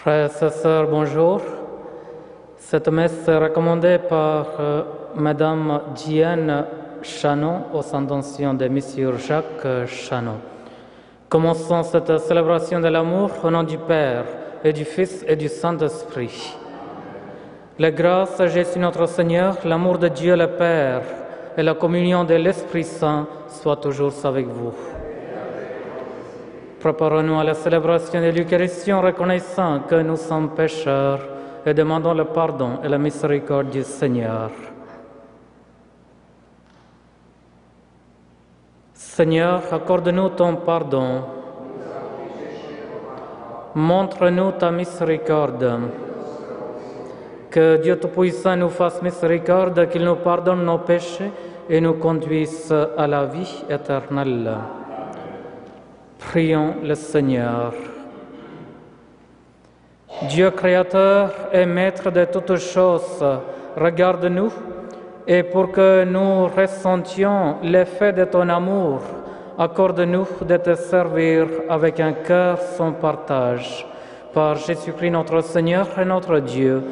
Frères et sœurs, bonjour. Cette messe est recommandée par Madame Diane Chanon aux intentions de Monsieur Jacques Chanon. Commençons cette célébration de l'amour au nom du Père et du Fils et du Saint-Esprit. La grâce de Jésus notre Seigneur, l'amour de Dieu le Père et la communion de l'Esprit Saint soient toujours avec vous. Préparons-nous à la célébration de l'Eucharistie en reconnaissant que nous sommes pécheurs et demandons le pardon et la miséricorde du Seigneur. Seigneur, accorde-nous ton pardon. Montre-nous ta miséricorde. Que Dieu Tout-Puissant nous fasse miséricorde, qu'il nous pardonne nos péchés et nous conduise à la vie éternelle. Prions le Seigneur. Dieu créateur et maître de toutes choses, regarde-nous et pour que nous ressentions l'effet de ton amour, accorde-nous de te servir avec un cœur sans partage. Par Jésus-Christ notre Seigneur et notre Dieu,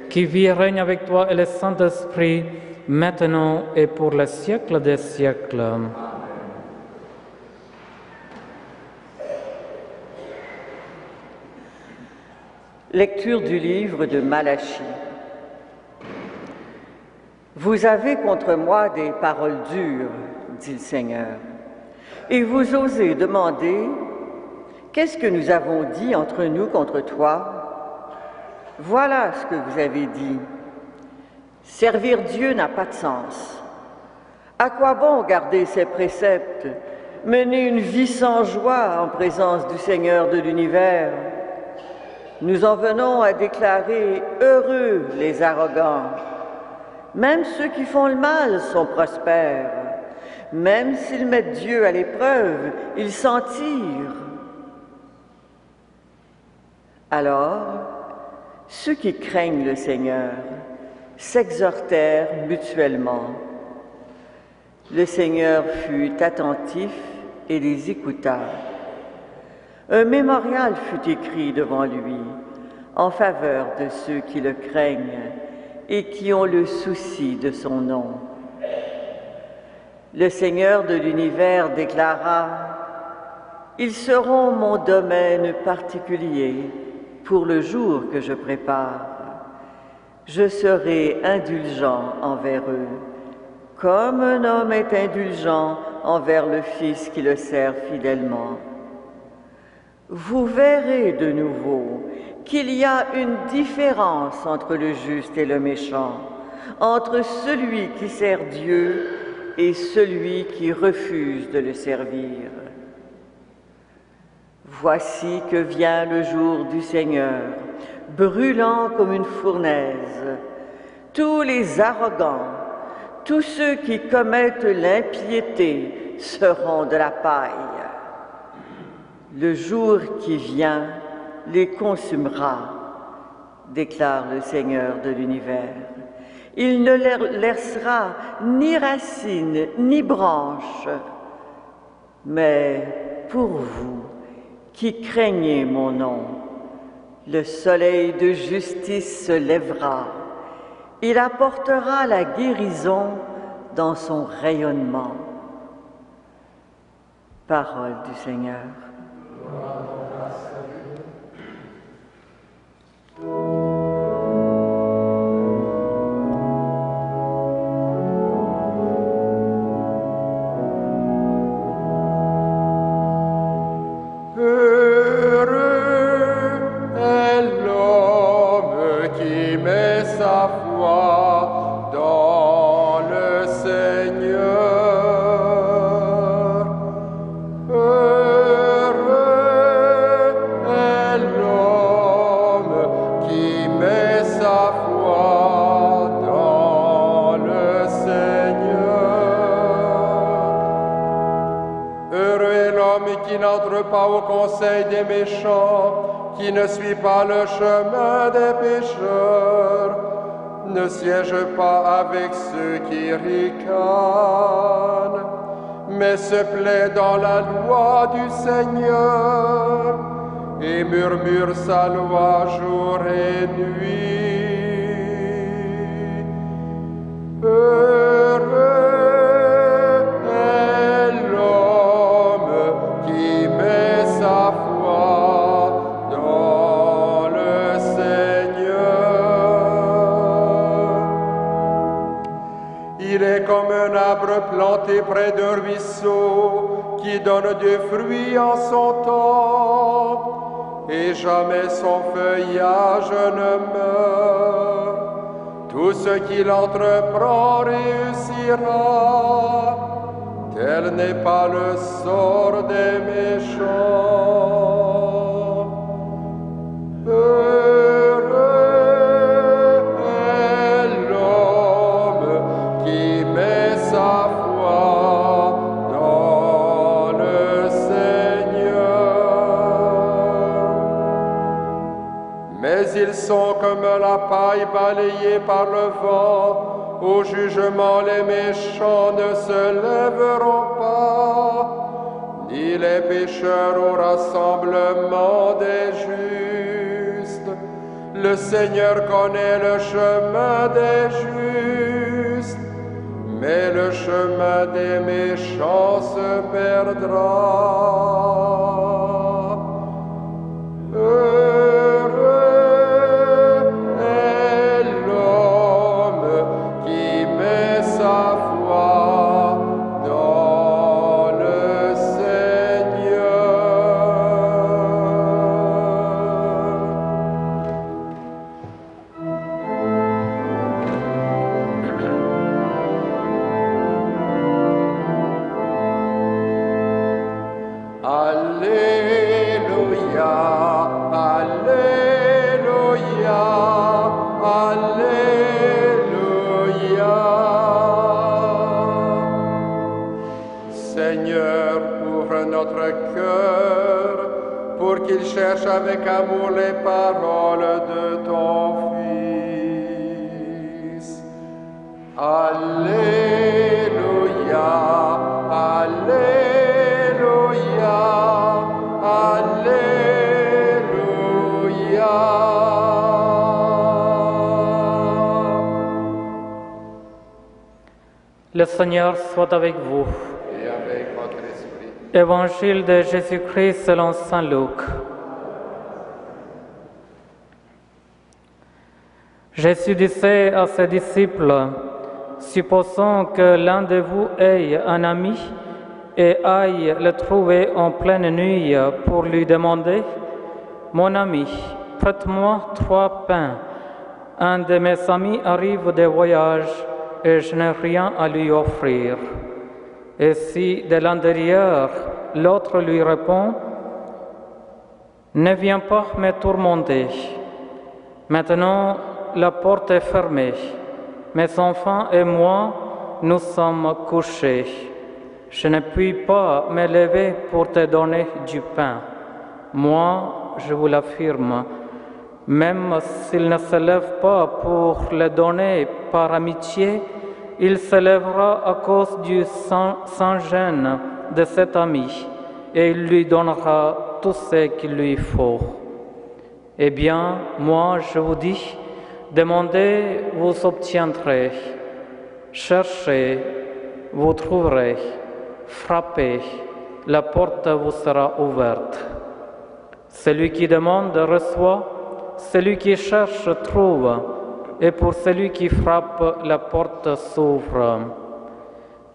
qui vit et règne avec toi et le Saint-Esprit, maintenant et pour les siècles des siècles. Lecture du livre de Malachie. Vous avez contre moi des paroles dures, dit le Seigneur, et vous osez demander, qu'est-ce que nous avons dit entre nous contre toi? Voilà ce que vous avez dit. Servir Dieu n'a pas de sens. À quoi bon garder ses préceptes, mener une vie sans joie en présence du Seigneur de l'univers? Nous en venons à déclarer heureux les arrogants. Même ceux qui font le mal sont prospères. Même s'ils mettent Dieu à l'épreuve, ils s'en tirent. Alors, ceux qui craignent le Seigneur s'exhortèrent mutuellement. Le Seigneur fut attentif et les écouta. Un mémorial fut écrit devant lui en faveur de ceux qui le craignent et qui ont le souci de son nom. Le Seigneur de l'univers déclara « Ils seront mon domaine particulier pour le jour que je prépare. Je serai indulgent envers eux, comme un homme est indulgent envers le fils qui le sert fidèlement. Vous verrez de nouveau qu'il y a une différence entre le juste et le méchant, entre celui qui sert Dieu et celui qui refuse de le servir. Voici que vient le jour du Seigneur, brûlant comme une fournaise. Tous les arrogants, tous ceux qui commettent l'impiété seront de la paille. Le jour qui vient les consumera, déclare le Seigneur de l'univers. Il ne leur laissera ni racines ni branches. Mais pour vous qui craignez mon nom, le soleil de justice se lèvera. Il apportera la guérison dans son rayonnement. Parole du Seigneur. Pas au conseil des méchants, qui ne suit pas le chemin des pécheurs, ne siège pas avec ceux qui ricanent, mais se plaît dans la loi du Seigneur, et murmure sa loi jour et nuit. Heureux est l'homme qui met sa foi dans le Seigneur. Il est comme un arbre planté près d'un ruisseau qui donne du fruit en son temps, et jamais son feuillage ne meurt. Tout ce qu'il entreprend réussira, tel n'est pas le sort des méchants. Heureux est l'homme qui met sa foi dans le Seigneur. Mais ils sont comme la paille balayée par le vent. Au jugement, les méchants ne se lèveront pas, ni les pécheurs au rassemblement des justes. Le Seigneur connaît le chemin des justes, mais le chemin des méchants se perdra. Heureux est l'homme qui met sa foi dans le Alléluia, Alléluia, Alléluia. Seigneur, ouvre notre cœur pour qu'il cherche avec amour les paroles de ton Fils. Alléluia, Alléluia, Alléluia. Le Seigneur soit avec vous. Et avec votre esprit. Évangile de Jésus-Christ selon saint Luc. Jésus disait à ses disciples, « Supposons que l'un de vous ait un ami et aille le trouver en pleine nuit pour lui demander, « Mon ami, prête-moi 3 pains. Un de mes amis arrive de voyage et je n'ai rien à lui offrir. » Et si de l'intérieur, l'autre lui répond, « Ne viens pas me tourmenter. Maintenant, la porte est fermée. Mes enfants et moi, nous sommes couchés. Je ne puis pas me lever pour te donner du pain. Moi, je vous l'affirme, même s'il ne se lève pas pour le donner par amitié, il se lèvera à cause du sans-gêne de cet ami et il lui donnera tout ce qu'il lui faut. Eh bien, moi, je vous dis, demandez, vous obtiendrez. Cherchez, vous trouverez. Frappez, la porte vous sera ouverte. Celui qui demande reçoit, celui qui cherche trouve, et pour celui qui frappe, la porte s'ouvre.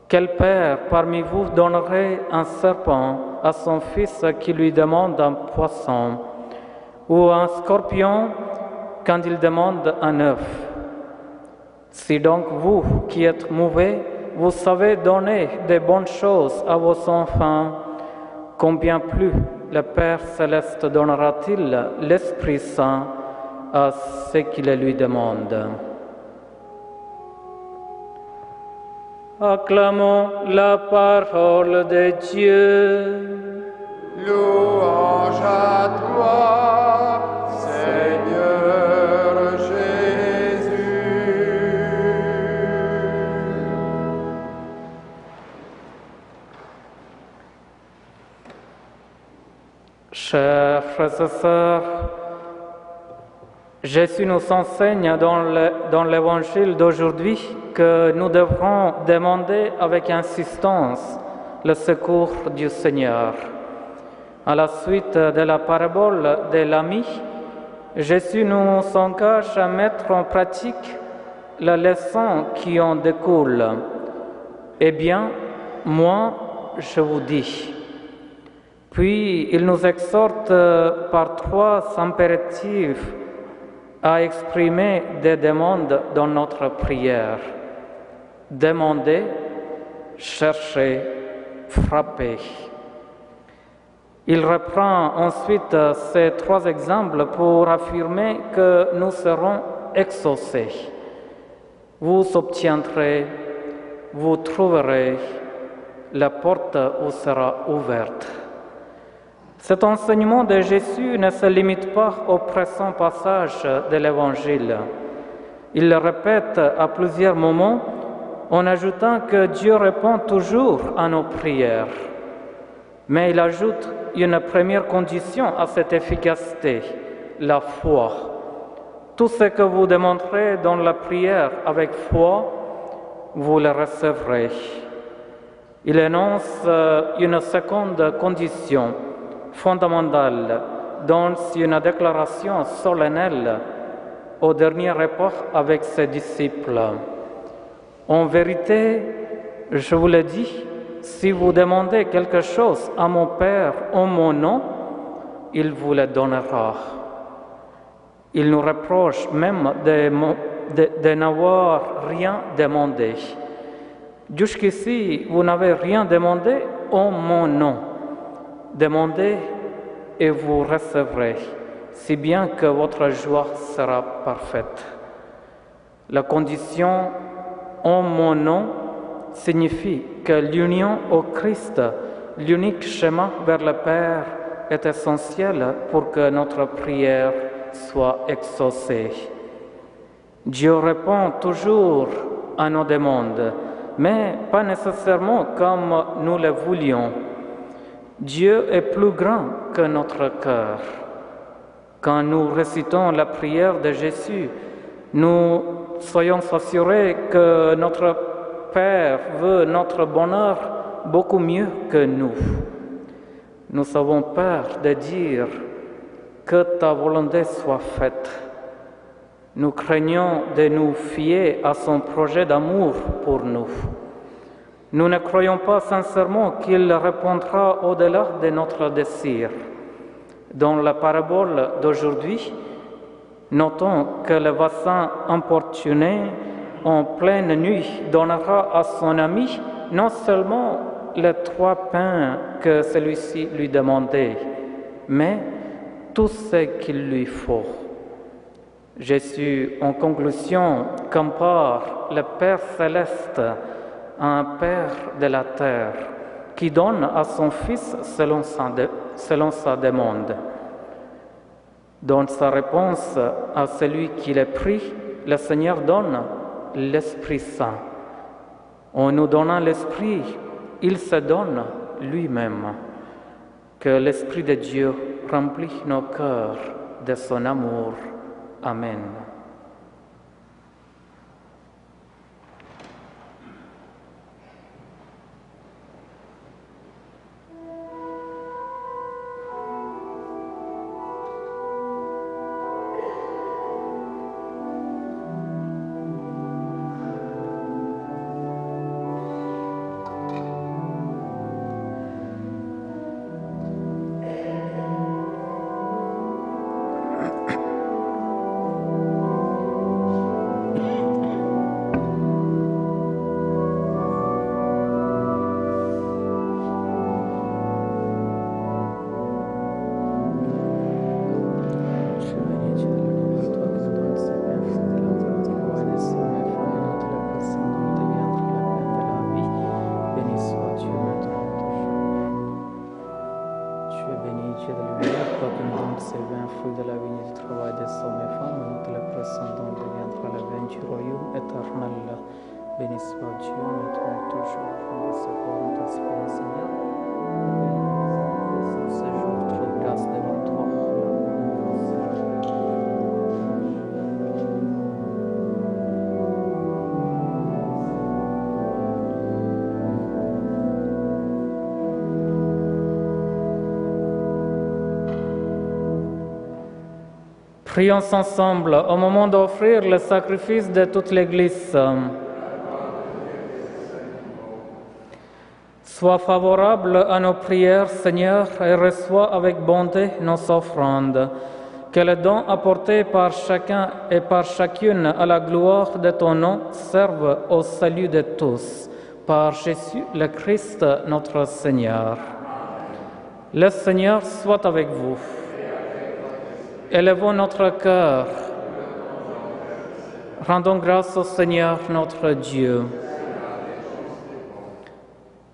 Quel père parmi vous donnerait un serpent à son fils qui lui demande un poisson, ou un scorpion quand il demande un œuf? Si donc vous, qui êtes mauvais, vous savez donner de bonnes choses à vos enfants, combien plus le Père céleste donnera-t-il l'Esprit Saint à ceux qui le lui demandent? Acclamons la parole de Dieu. Louange à toi, Seigneur Jésus. Chers frères et sœurs, Jésus nous enseigne dans l'évangile d'aujourd'hui que nous devrons demander avec insistance le secours du Seigneur. À la suite de la parabole de l'ami, Jésus nous engage à mettre en pratique la leçon qui en découle. Eh bien, moi, je vous dis. Puis, il nous exhorte par 3 impératifs à exprimer des demandes dans notre prière. Demander, chercher, frapper. Il reprend ensuite ces 3 exemples pour affirmer que nous serons exaucés. Vous obtiendrez, vous trouverez, la porte vous sera ouverte. Cet enseignement de Jésus ne se limite pas au présent passage de l'Évangile. Il le répète à plusieurs moments en ajoutant que Dieu répond toujours à nos prières. Mais il ajoute une première condition à cette efficacité, la foi. Tout ce que vous demanderez dans la prière avec foi, vous le recevrez. Il énonce une seconde condition fondamentale dans une déclaration solennelle au dernier repas avec ses disciples. En vérité, je vous le dis, si vous demandez quelque chose à mon Père en mon nom, il vous le donnera. Il nous reproche même de n'avoir rien demandé. Jusqu'ici, vous n'avez rien demandé en mon nom. Demandez et vous recevrez, si bien que votre joie sera parfaite. La condition en mon nom signifie que l'union au Christ, l'unique chemin vers le Père, est essentielle pour que notre prière soit exaucée. Dieu répond toujours à nos demandes, mais pas nécessairement comme nous le voulions. Dieu est plus grand que notre cœur. Quand nous récitons la prière de Jésus, nous soyons assurés que notre Père veut notre bonheur beaucoup mieux que nous. Nous avons peur de dire que ta volonté soit faite. Nous craignons de nous fier à son projet d'amour pour nous. Nous ne croyons pas sincèrement qu'il répondra au-delà de notre désir. Dans la parabole d'aujourd'hui, notons que le voisin importuné en pleine nuit donnera à son ami non seulement les 3 pains que celui-ci lui demandait, mais tout ce qu'il lui faut. Jésus, en conclusion, compare le Père céleste à un Père de la terre qui donne à son Fils selon sa demande. Dans sa réponse à celui qui le prie, le Seigneur donne l'Esprit Saint. En nous donnant l'Esprit, il se donne lui-même. Que l'Esprit de Dieu remplisse nos cœurs de son amour. Amen. Prions ensemble au moment d'offrir le sacrifice de toute l'Église. Sois favorable à nos prières, Seigneur, et reçois avec bonté nos offrandes. Que les dons apportés par chacun et par chacune à la gloire de ton nom servent au salut de tous. Par Jésus le Christ, notre Seigneur. Le Seigneur soit avec vous. Élevons notre cœur. Rendons grâce au Seigneur notre Dieu.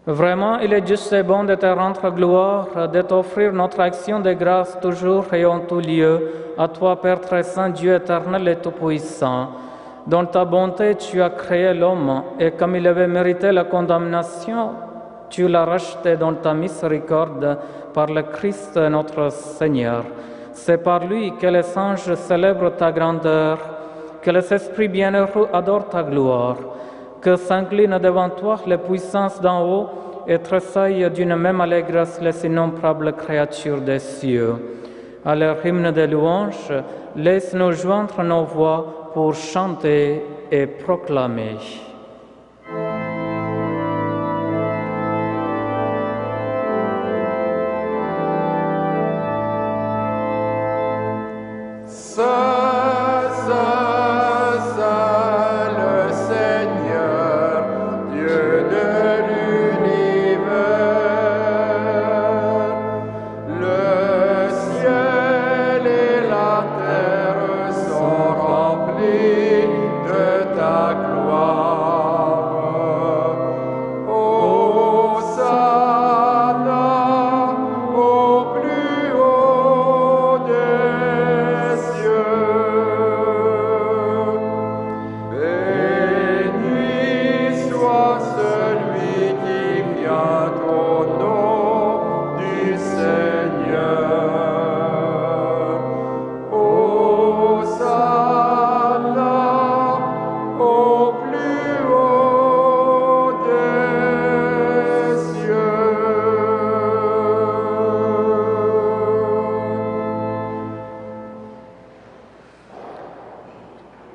Vraiment, il est juste et bon de te rendre gloire, de t'offrir notre action de grâce toujours et en tout lieu, à toi, Père très saint, Dieu éternel et tout-puissant. Dans ta bonté, tu as créé l'homme, et comme il avait mérité la condamnation, tu l'as racheté dans ta miséricorde par le Christ notre Seigneur. C'est par lui que les anges célèbrent ta grandeur, que les esprits bienheureux adorent ta gloire, que s'inclinent devant toi les puissances d'en haut et tressaillent d'une même allégresse les innombrables créatures des cieux. À leur hymne de louange, laisse-nous joindre nos voix pour chanter et proclamer.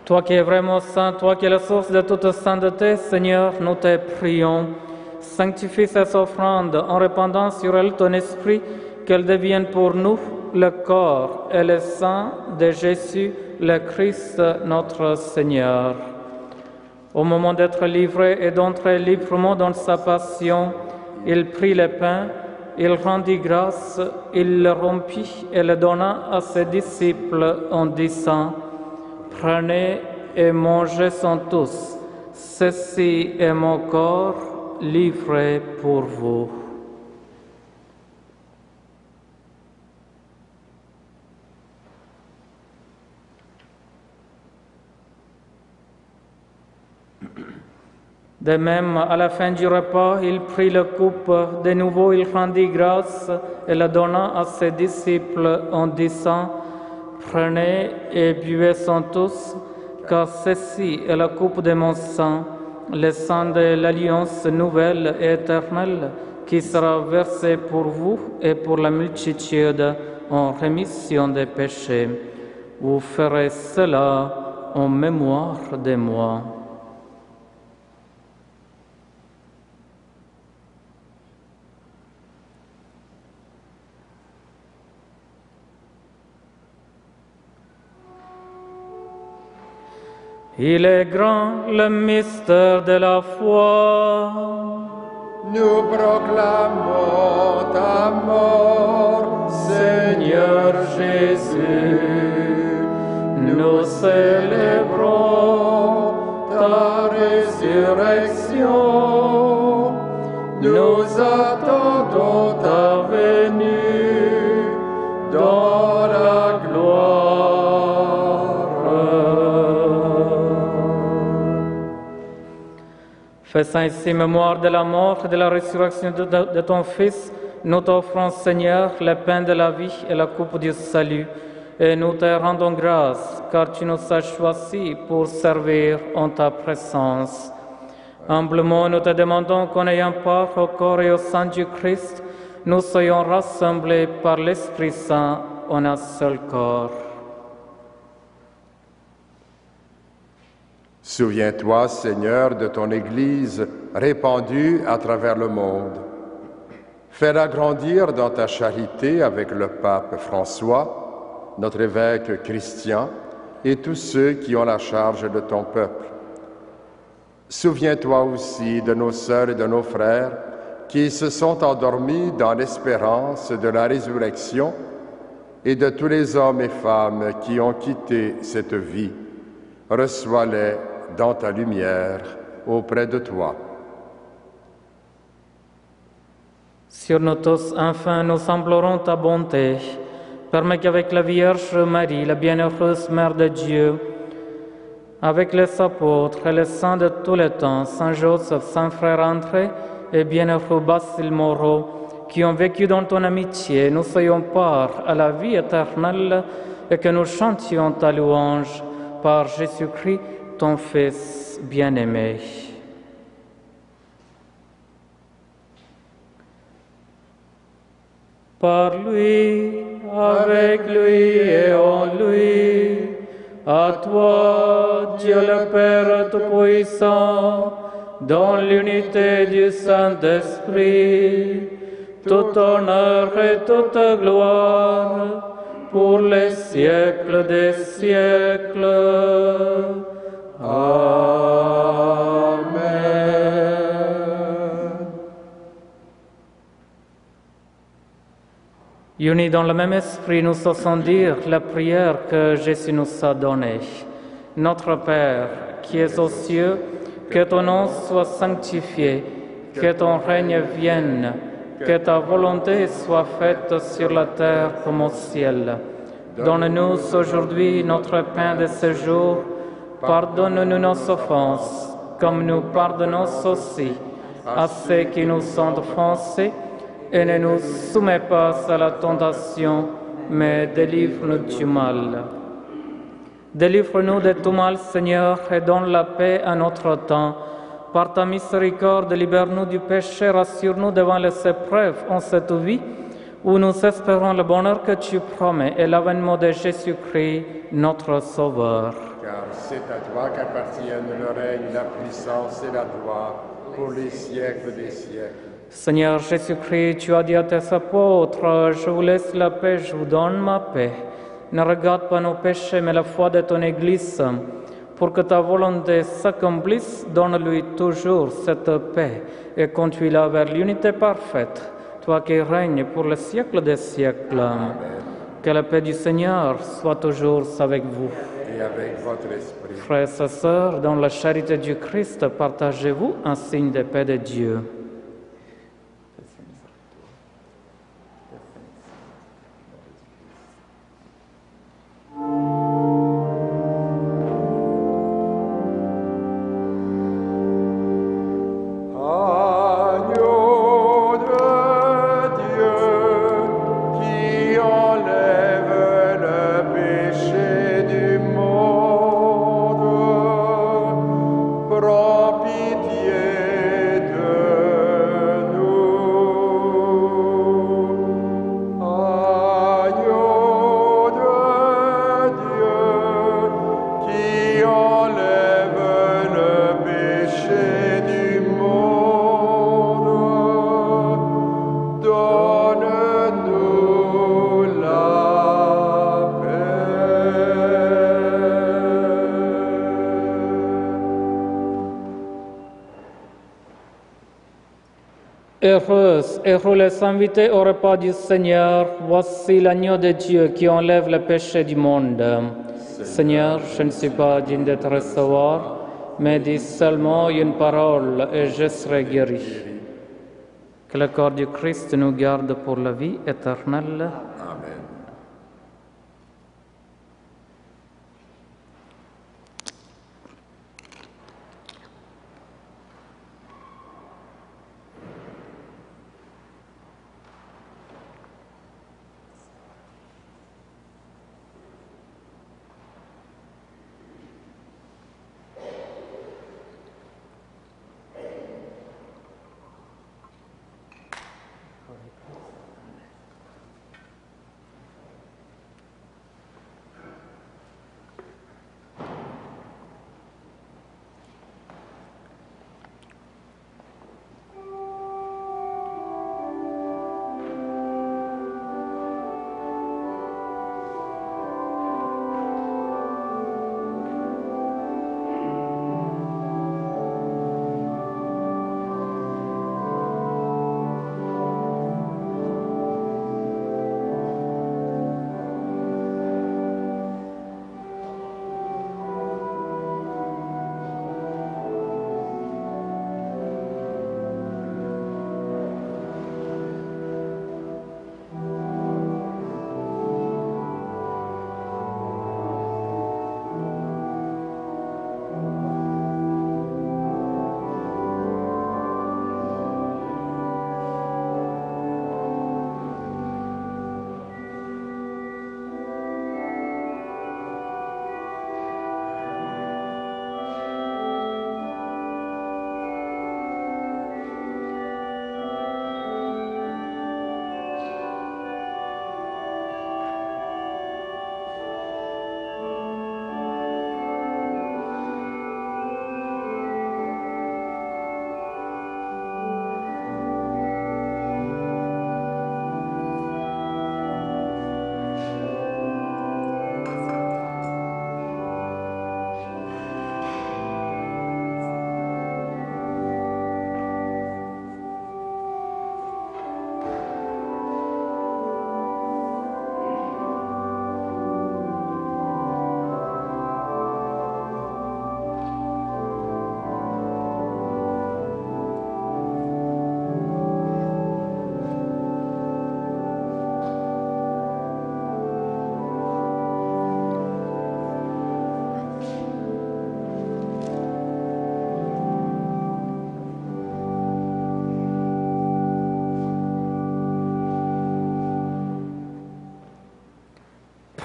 Toi qui es vraiment saint, toi qui es la source de toute sainteté, Seigneur, nous te prions. Sanctifie ces offrandes en répandant sur elles ton esprit, qu'elles deviennent pour nous le corps et le sang de Jésus, le Christ, notre Seigneur. Au moment d'être livré et d'entrer librement dans sa passion, il prit le pain, il rendit grâce, il le rompit et le donna à ses disciples en disant: Prenez et mangez-en tous, ceci est mon corps livré pour vous. De même, à la fin du repas, il prit la coupe, de nouveau il rendit grâce et la donna à ses disciples en disant: Prenez et buvez-en tous, car ceci est la coupe de mon sang, le sang de l'alliance nouvelle et éternelle, qui sera versé pour vous et pour la multitude en rémission des péchés. Vous ferez cela en mémoire de moi. Il est grand le mystère de la foi. Nous proclamons ta mort, Seigneur Jésus. Nous célébrons ta résurrection. Nous attendons ta venue dans la gloire. Faisant ainsi mémoire de la mort et de la résurrection de ton Fils, nous t'offrons, Seigneur, le pain de la vie et la coupe du salut, et nous te rendons grâce, car tu nous as choisis pour servir en ta présence. Humblement, nous te demandons qu'en ayant part au corps et au sang du Christ, nous soyons rassemblés par l'Esprit Saint en un seul corps. Souviens-toi, Seigneur, de ton Église répandue à travers le monde. Fais-la grandir dans ta charité avec le pape François, notre évêque Christian et tous ceux qui ont la charge de ton peuple. Souviens-toi aussi de nos sœurs et de nos frères qui se sont endormis dans l'espérance de la résurrection et de tous les hommes et femmes qui ont quitté cette vie. Reçois-les dans ta lumière auprès de toi. Sur nous tous, enfin, nous implorons ta bonté. Permets qu'avec la Vierge Marie, la bienheureuse Mère de Dieu, avec les apôtres et les saints de tous les temps, Saint Joseph, Saint Frère André et bienheureux Basile Moreau, qui ont vécu dans ton amitié, nous ayons part à la vie éternelle et que nous chantions ta louange par Jésus-Christ, ton Fils bien-aimé. Par lui, avec lui et en lui, à toi, Dieu le Père Tout-Puissant, dans l'unité du Saint-Esprit, tout honneur et toute gloire, pour les siècles des siècles. Amen. Unis dans le même esprit, nous osons dire la prière que Jésus nous a donnée. Notre Père, qui es aux cieux, que ton nom soit sanctifié, que ton règne vienne, que ta volonté soit faite sur la terre comme au ciel. Donne-nous aujourd'hui notre pain de ce jour. Pardonne-nous nos offenses, comme nous pardonnons aussi à ceux qui nous ont offensés, et ne nous soumets pas à la tentation, mais délivre-nous du mal. Délivre-nous de tout mal, Seigneur, et donne la paix à notre temps. Par ta miséricorde, libère-nous du péché, rassure-nous devant les épreuves en cette vie, où nous espérons le bonheur que tu promets et l'avènement de Jésus-Christ, notre Sauveur. Car c'est à toi qu'appartiennent le règne, la puissance et la gloire pour les siècles des siècles. Seigneur Jésus-Christ, tu as dit à tes apôtres, je vous laisse la paix, je vous donne ma paix. Ne regarde pas nos péchés, mais la foi de ton Église. Pour que ta volonté s'accomplisse, donne-lui toujours cette paix et conduis-la vers l'unité parfaite, toi qui règnes pour le siècle des siècles. Amen. Que la paix du Seigneur soit toujours avec vous. Et avec votre esprit. Frères et sœurs, dans la charité du Christ, partagez-vous un signe de paix de Dieu. Heureux les invités au repas du Seigneur, voici l'agneau de Dieu qui enlève le péché du monde. Seigneur, je ne suis pas digne de te recevoir, mais dis seulement une parole et je serai guéri. Que le corps du Christ nous garde pour la vie éternelle. Amen.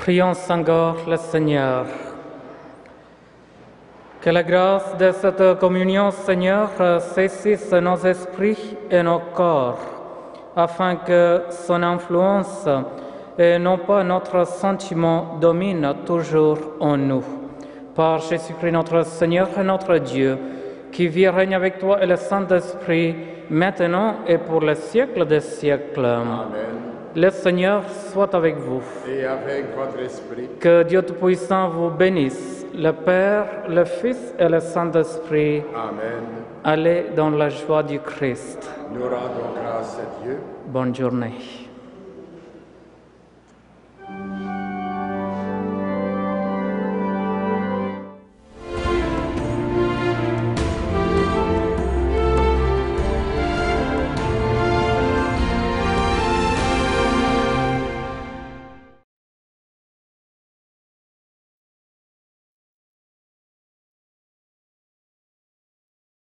Prions encore le Seigneur. Que la grâce de cette communion, Seigneur, saisisse nos esprits et nos corps, afin que son influence et non pas notre sentiment domine toujours en nous. Par Jésus-Christ notre Seigneur et notre Dieu, qui vit et règne avec toi et le Saint-Esprit, maintenant et pour le siècle des siècles. Amen. Le Seigneur soit avec vous. Et avec votre esprit. Que Dieu Tout-Puissant vous bénisse, le Père, le Fils et le Saint-Esprit. Amen. Allez dans la joie du Christ. Nous rendons grâce à Dieu. Bonne journée.